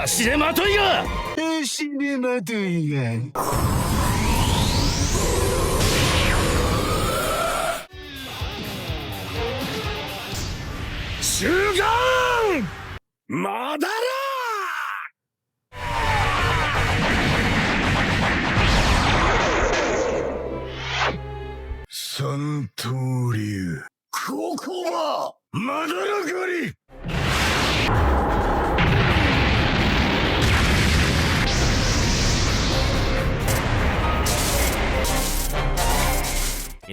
走れまといが走れまといがシュガンまだら三刀流ここはまだら狩り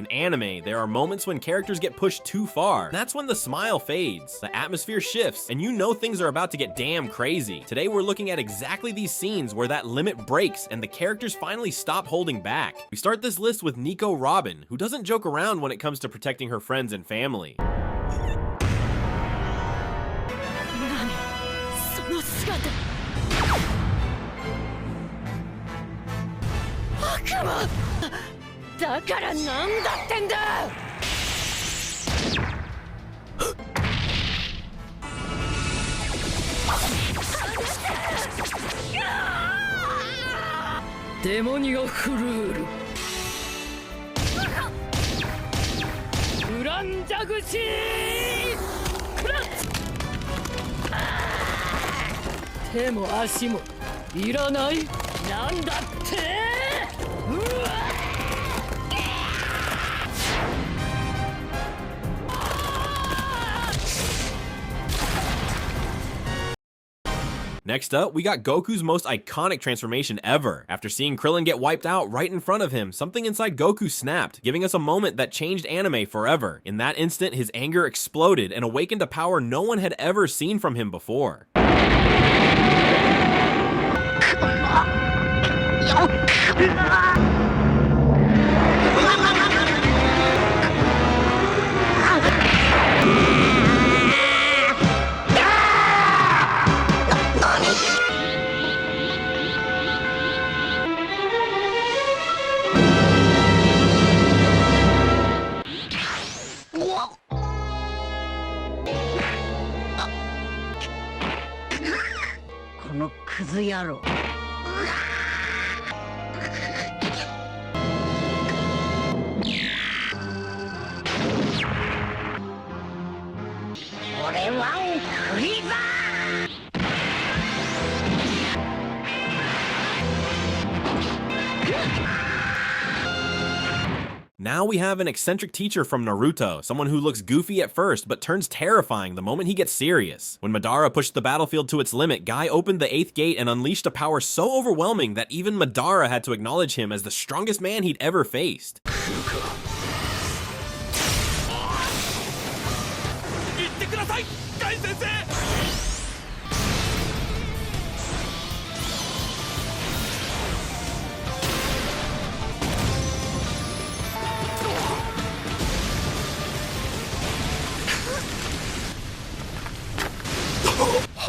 In anime, there are moments when characters get pushed too far. That's when the smile fades, the atmosphere shifts, and you know things are about to get damn crazy. Today we're looking at exactly these scenes where that limit breaks and the characters finally stop holding back. We start this list with Nico Robin, who doesn't joke around when it comes to protecting her friends and family. Akuma! だからなんだってんだデモニがフルールウランジャグシクラッ手も足もいらないなんだってうわNext up, we got Goku's most iconic transformation ever. After seeing Krillin get wiped out right in front of him, something inside Goku snapped, giving us a moment that changed anime forever. In that instant, his anger exploded and awakened a power no one had ever seen from him before. このクズ野郎俺はフリーザー Now we have an eccentric teacher from Naruto, someone who looks goofy at first but turns terrifying the moment he gets serious. When Madara pushed the battlefield to its limit, Guy opened the 8th gate and unleashed a power so overwhelming that even Madara had to acknowledge him as the strongest man he'd ever faced. 言ってくださいガイ先生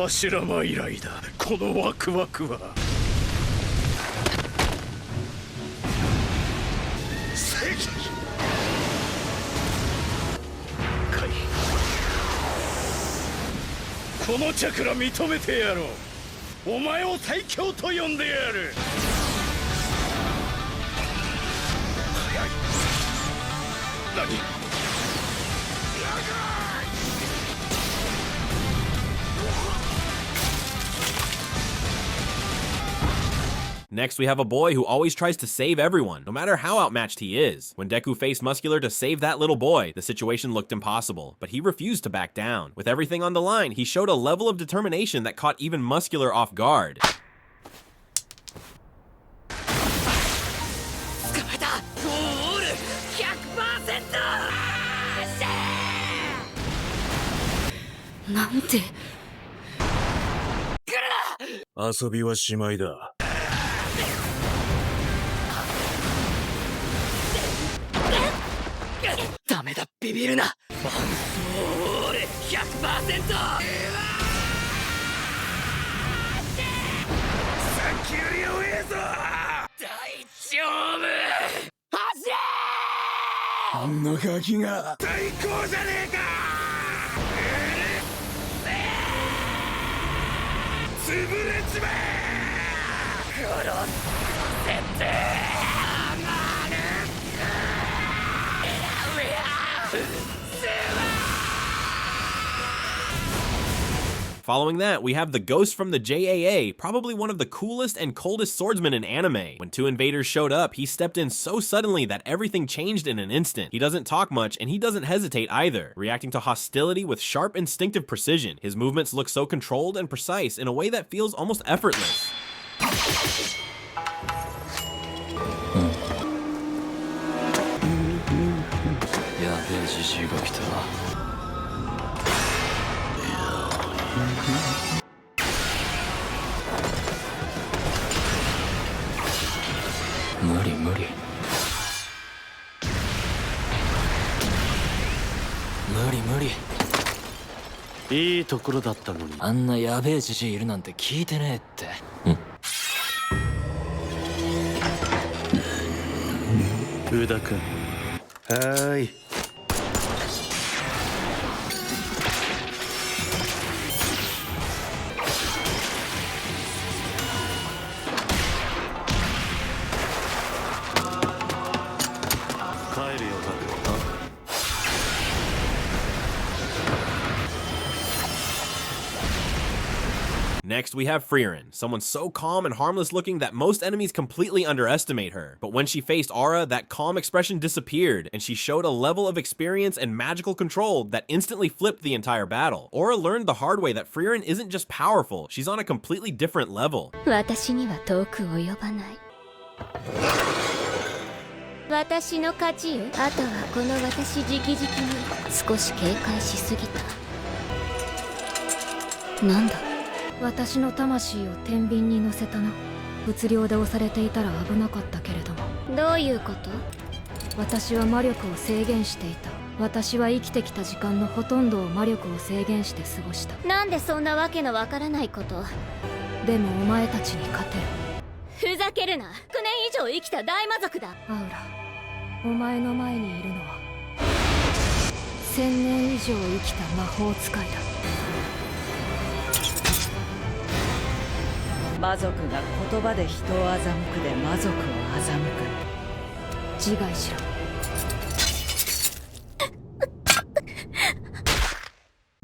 柱間以来だこのワクワクは正義かいこのチャクラ認めてやろうお前を最強と呼んでやる早い何 Next, we have a boy who always tries to save everyone, no matter how outmatched he is. When Deku faced Muscular to save that little boy, the situation looked impossible, but he refused to back down. With everything on the line, he showed a level of determination that caught even Muscular off guard. なんて遊びはしまいだダメだビビるなマンフォーレ 100%先より弱えぞ大丈夫走れあんなガキが最高じゃねえかれちまえ殺せて Following that, we have the Ghost from the JAA, probably one of the coolest and coldest swordsmen in anime. When two invaders showed up, he stepped in so suddenly that everything changed in an instant. He doesn't talk much, and he doesn't hesitate either, reacting to hostility with sharp, instinctive precision. His movements look so controlled and precise in a way that feels almost effortless. 無理無理無理無理いいところだったのにあんなやべえじじいいるなんて聞いてねえって宇田君はーい帰るよタク Next, we have Frieren, someone so calm and harmless looking that most enemies completely underestimate her. But when she faced Aura, that calm expression disappeared, and she showed a level of experience and magical control that instantly flipped the entire battle. Aura learned the hard way that Frieren isn't just powerful, she's on a completely different level. 私には遠く及ばない私の勝ちよあとはこの私直々に少し警戒しすぎたなんだ私の魂を天秤に乗せたな物量で押されていたら危なかったけれどもどういうこと私は魔力を制限していた私は生きてきた時間のほとんどを魔力を制限して過ごしたなんでそんなわけのわからないことでもお前たちに勝てるふざけるな9年以上生きた大魔族だアウラお前の前にいるのは1000年以上生きた魔法使いだ魔族が言葉で人を欺くで魔族を欺く自害しろ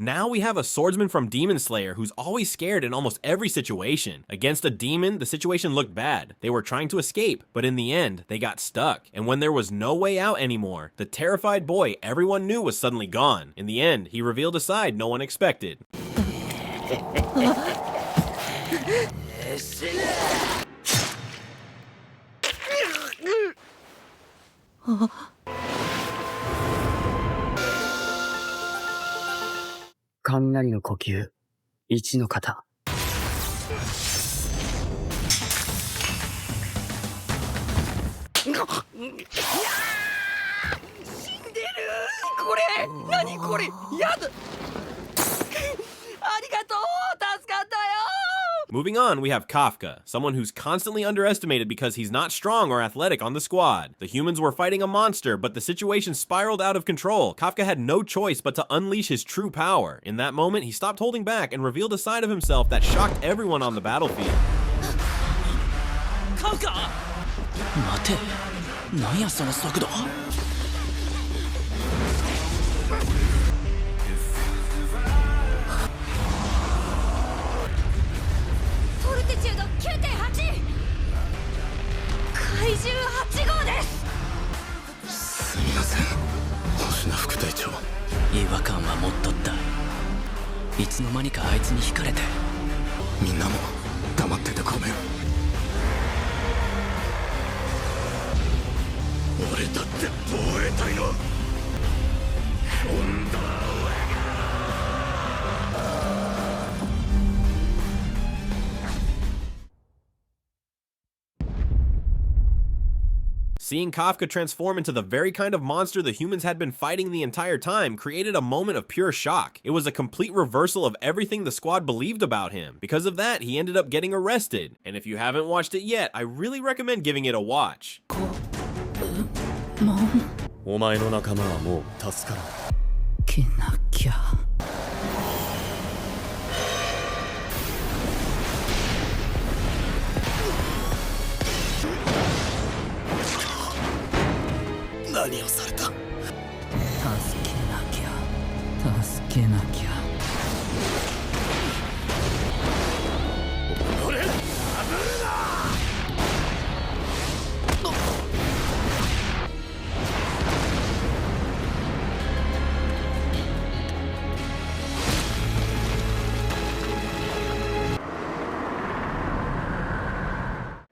Now we have a swordsman from Demon Slayer who's always scared in almost every situation. Against a demon, the situation looked bad. They were trying to escape, but in the end, they got stuck. And when there was no way out anymore, the terrified boy everyone knew was suddenly gone. In the end, he revealed a side no one expected. 雷の呼吸一の型死んでるこれ何これやだありがとう助かったよ Moving on, we have Kafka, someone who's constantly underestimated because he's not strong or athletic on the squad. The humans were fighting a monster, but the situation spiraled out of control. Kafka had no choice but to unleash his true power. In that moment, he stopped holding back and revealed a side of himself that shocked everyone on the battlefield. カフカ待てなんやその速度フォルテチュード 9.8 怪獣8号ですすみません星名副隊長違和感は持っとったいつの間にかあいつに惹かれてみんなも黙っててごめん俺だって防衛隊の今度は Seeing Kafka transform into the very kind of monster the humans had been fighting the entire time created a moment of pure shock. It was a complete reversal of everything the squad believed about him. Because of that, he ended up getting arrested. And if you haven't watched it yet, I really recommend giving it a watch. お前の仲間はもう助からんけなきゃ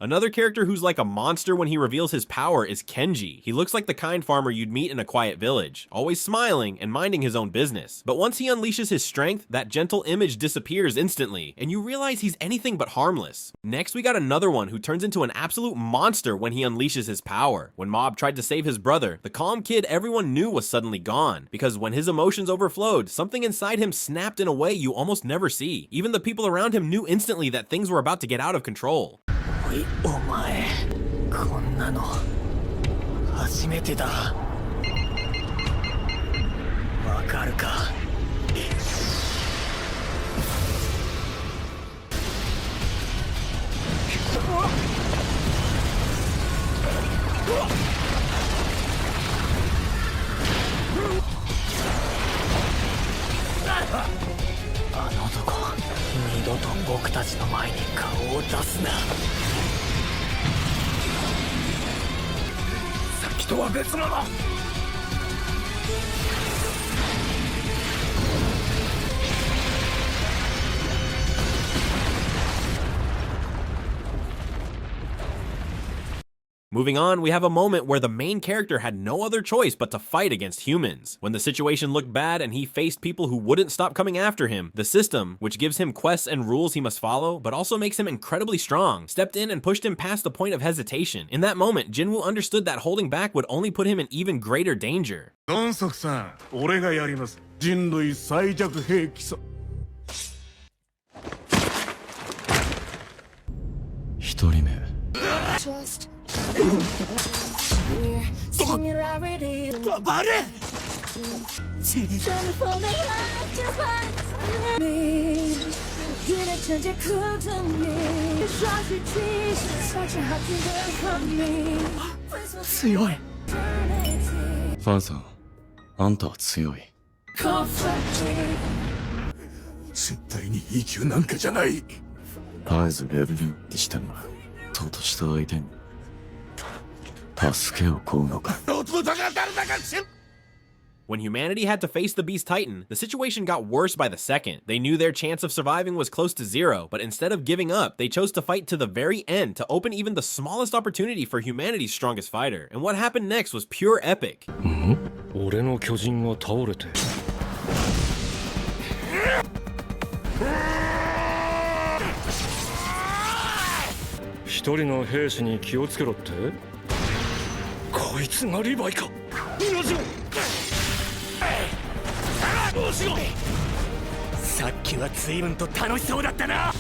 Another character who's like a monster when he reveals his power is Kenji. He looks like the kind farmer you'd meet in a quiet village, always smiling and minding his own business. But once he unleashes his strength, that gentle image disappears instantly, and you realize he's anything but harmless. Next, we got another one who turns into an absolute monster when he unleashes his power. When Mob tried to save his brother, the calm kid everyone knew was suddenly gone, because when his emotions overflowed, something inside him snapped in a way you almost never see. Even the people around him knew instantly that things were about to get out of control. お前こんなの初めてだわかるかあの男二度と僕たちの前に顔を出すなさっきとは別物 Moving on, we have a moment where the main character had no other choice but to fight against humans. When the situation looked bad and he faced people who wouldn't stop coming after him, the system, which gives him quests and rules he must follow, but also makes him incredibly strong, stepped in and pushed him past the point of hesitation. In that moment, Jinwoo understood that holding back would only put him in even greater danger. ドンソクさん、俺がやります。人類最弱兵器さ。一人目 バレ 強いファンさんあんたは強い絶対に E 級なんかじゃない。絶えずレベルにしてもとうとした相手に助けを請うのか When humanity had to face the Beast Titan, the situation got worse by the second. They knew their chance of surviving was close to zero, but instead of giving up, they chose to fight to the very end to open even the smallest opportunity for humanity's strongest fighter. And what happened next was pure epic. 俺の巨人が倒れて一人の兵士に気をつけろってこいつがリヴァイかさっきは随分と楽しそうだったな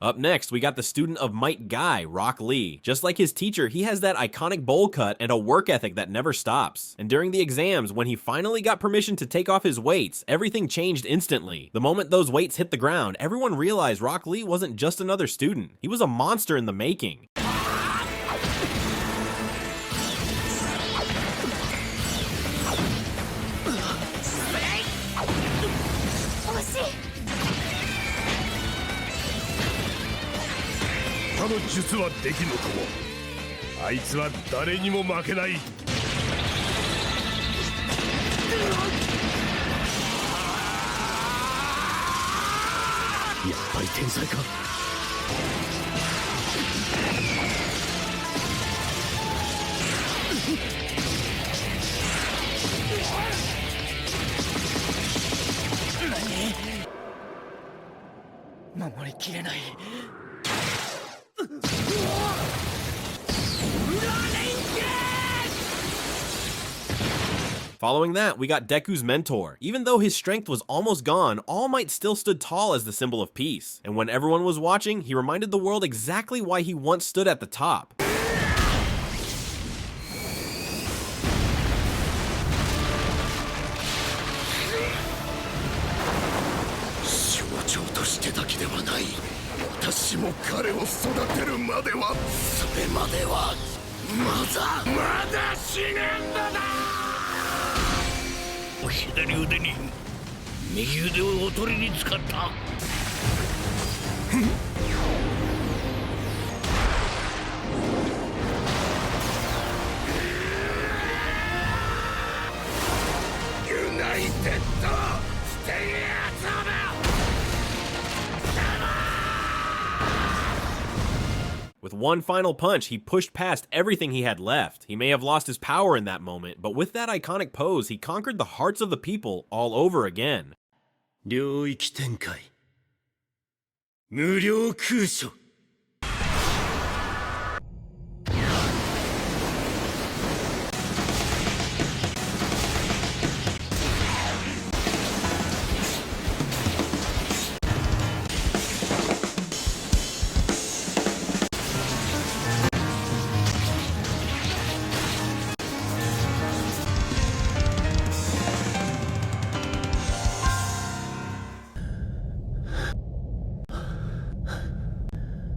Up next, we got the student of Might Guy, Rock Lee. Just like his teacher, he has that iconic bowl cut and a work ethic that never stops. And during the exams, when he finally got permission to take off his weights, everything changed instantly. The moment those weights hit the ground, everyone realized Rock Lee wasn't just another student. He was a monster in the making. A の術はできぬとも。あいつは誰にも負けない。やっぱり天才か。守りきれない Following that, we got Deku's mentor. Even though his strength was almost gone, All Might still stood tall as the symbol of peace. And when everyone was watching, he reminded the world exactly why he once stood at the top. 象徴としてだけではない私も彼を育てるまではそれまではまだ死ねんだな左腕に右腕をおとりに使ったユナ one final punch, he pushed past everything he had left. He may have lost his power in that moment, but with that iconic pose, he conquered the hearts of the people all over again. 領域展開無料空所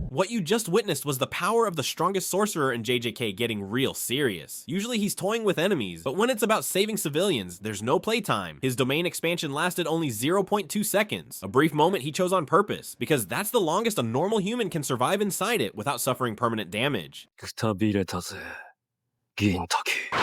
What you just witnessed was the power of the strongest sorcerer in JJK getting real serious. Usually he's toying with enemies, but when it's about saving civilians, there's no playtime. His domain expansion lasted only 0.2 seconds, a brief moment he chose on purpose, because that's the longest a normal human can survive inside it without suffering permanent damage. くたびれたぜ銀時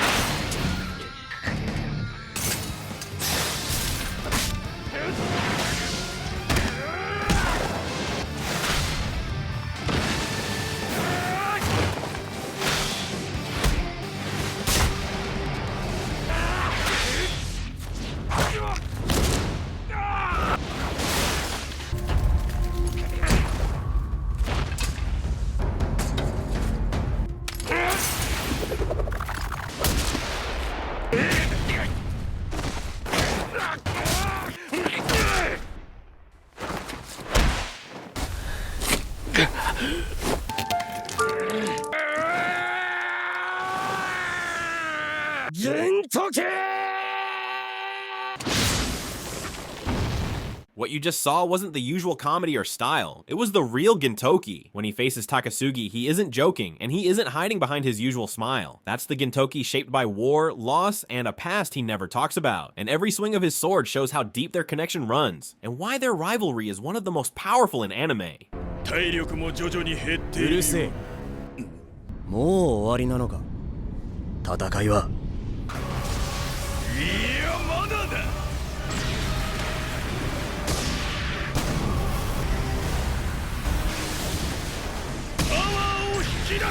What you just saw wasn't the usual comedy or style, it was the real Gintoki. When he faces Takasugi, he isn't joking, and he isn't hiding behind his usual smile. That's the Gintoki shaped by war, loss, and a past he never talks about. And every swing of his sword shows how deep their connection runs, and why their rivalry is one of the most powerful in anime. 体力も徐々に減っている。うるせえ。もう終わりなのか戦いは。いやまだだ。パワーを引き出せ。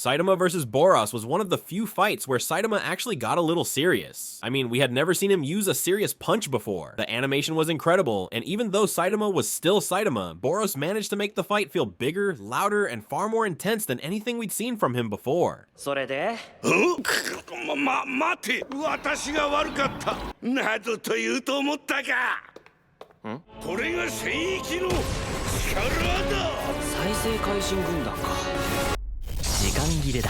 Saitama vs. Boros was one of the few fights where Saitama actually got a little serious. I mean, we had never seen him use a serious punch before. The animation was incredible, and even though Saitama was still Saitama, Boros managed to make the fight feel bigger, louder, and far more intense than anything we'd seen from him before. それで？待て、私が悪かった。などと言うと思ったか。これが聖域の力だ。再生回進軍団か。 時間切れだ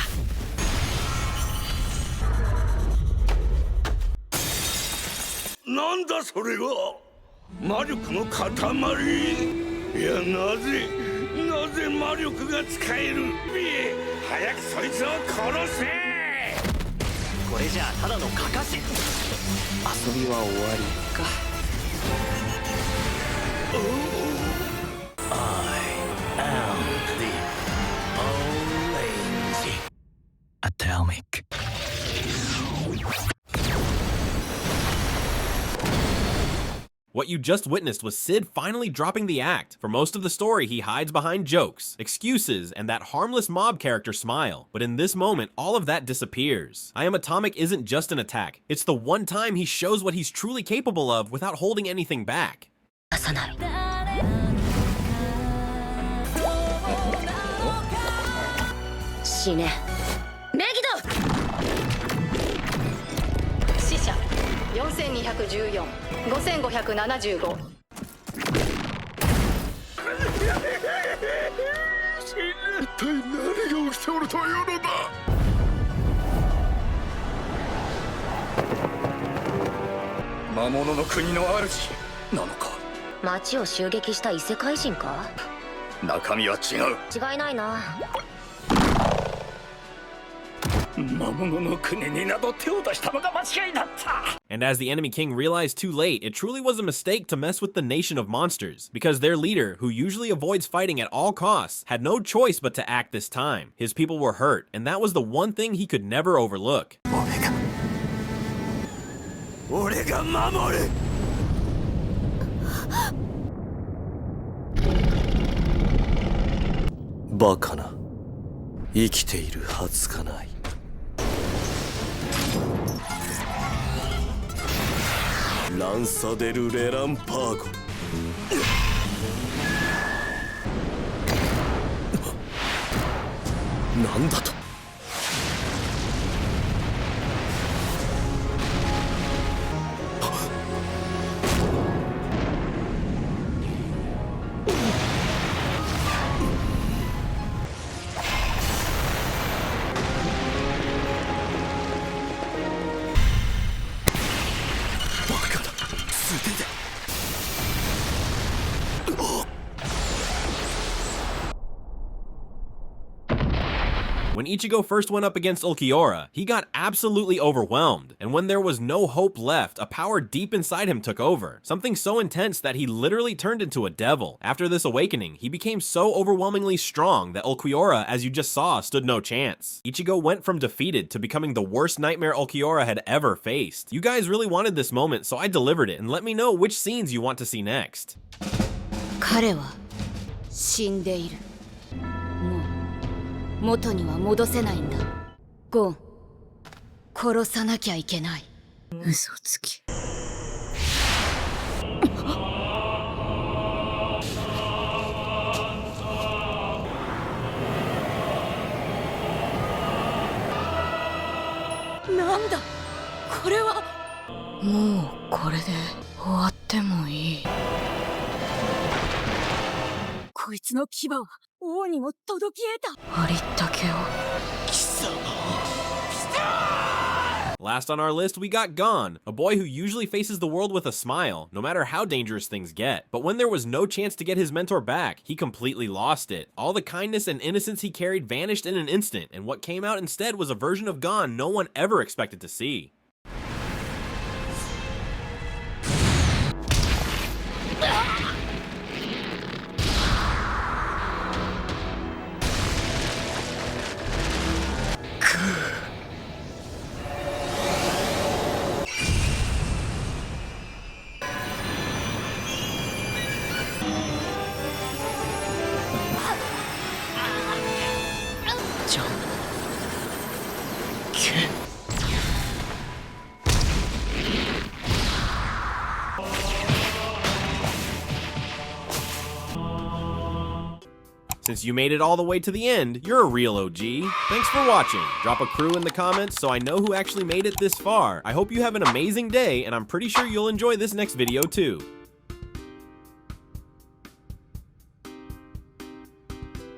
なんだそれが魔力の塊いやなぜ魔力が使える早くそいつを殺せこれじゃあただのカカシ遊びは終わりか I am the Atomic. What you just witnessed was Sid finally dropping the act. For most of the story, he hides behind jokes, excuses, and that harmless mob character smile. But in this moment, all of that disappears. I Am Atomic isn't just an attack. It's the one time he shows what he's truly capable of without holding anything back. 死ねメギド死者4214 5575一体何が起きておるというのだ魔物の国の主なのか町を襲撃した異世界人か中身は違う違いないな魔物の国になど手を出したのが間違いだった。 And as the enemy king realized too late, it truly was a mistake to mess with the nation of monsters, because their leader, who usually avoids fighting at all costs, had no choice but to act this time. His people were hurt, and that was the one thing he could never overlook. 俺が守る。バカな。生きているはずがない。ランサデル・レランパーゴ。なんだと。When Ichigo first went up against Ulquiorra, he got absolutely overwhelmed, and when there was no hope left, a power deep inside him took over, something so intense that he literally turned into a devil. After this awakening, he became so overwhelmingly strong that Ulquiorra, as you just saw, stood no chance. Ichigo went from defeated to becoming the worst nightmare Ulquiorra had ever faced. You guys really wanted this moment, so I delivered it, and let me know which scenes you want to see next. 彼は死んでいる。もう元には戻せないんだ。ゴン、殺さなきゃいけない。嘘つき。なんだこれは。もうこれで終わってもいい。こいつの牙は王にも届き得た。ありったけを。貴様。Last on our list, we got Gon, a boy who usually faces the world with a smile, no matter how dangerous things get. But when there was no chance to get his mentor back, he completely lost it. All the kindness and innocence he carried vanished in an instant, and what came out instead was a version of Gon no one ever expected to see. Since you made it all the way to the end, you're a real OG. Thanks for watching. Drop a crew in the comments so I know who actually made it this far. I hope you have an amazing day, and I'm pretty sure you'll enjoy this next video too.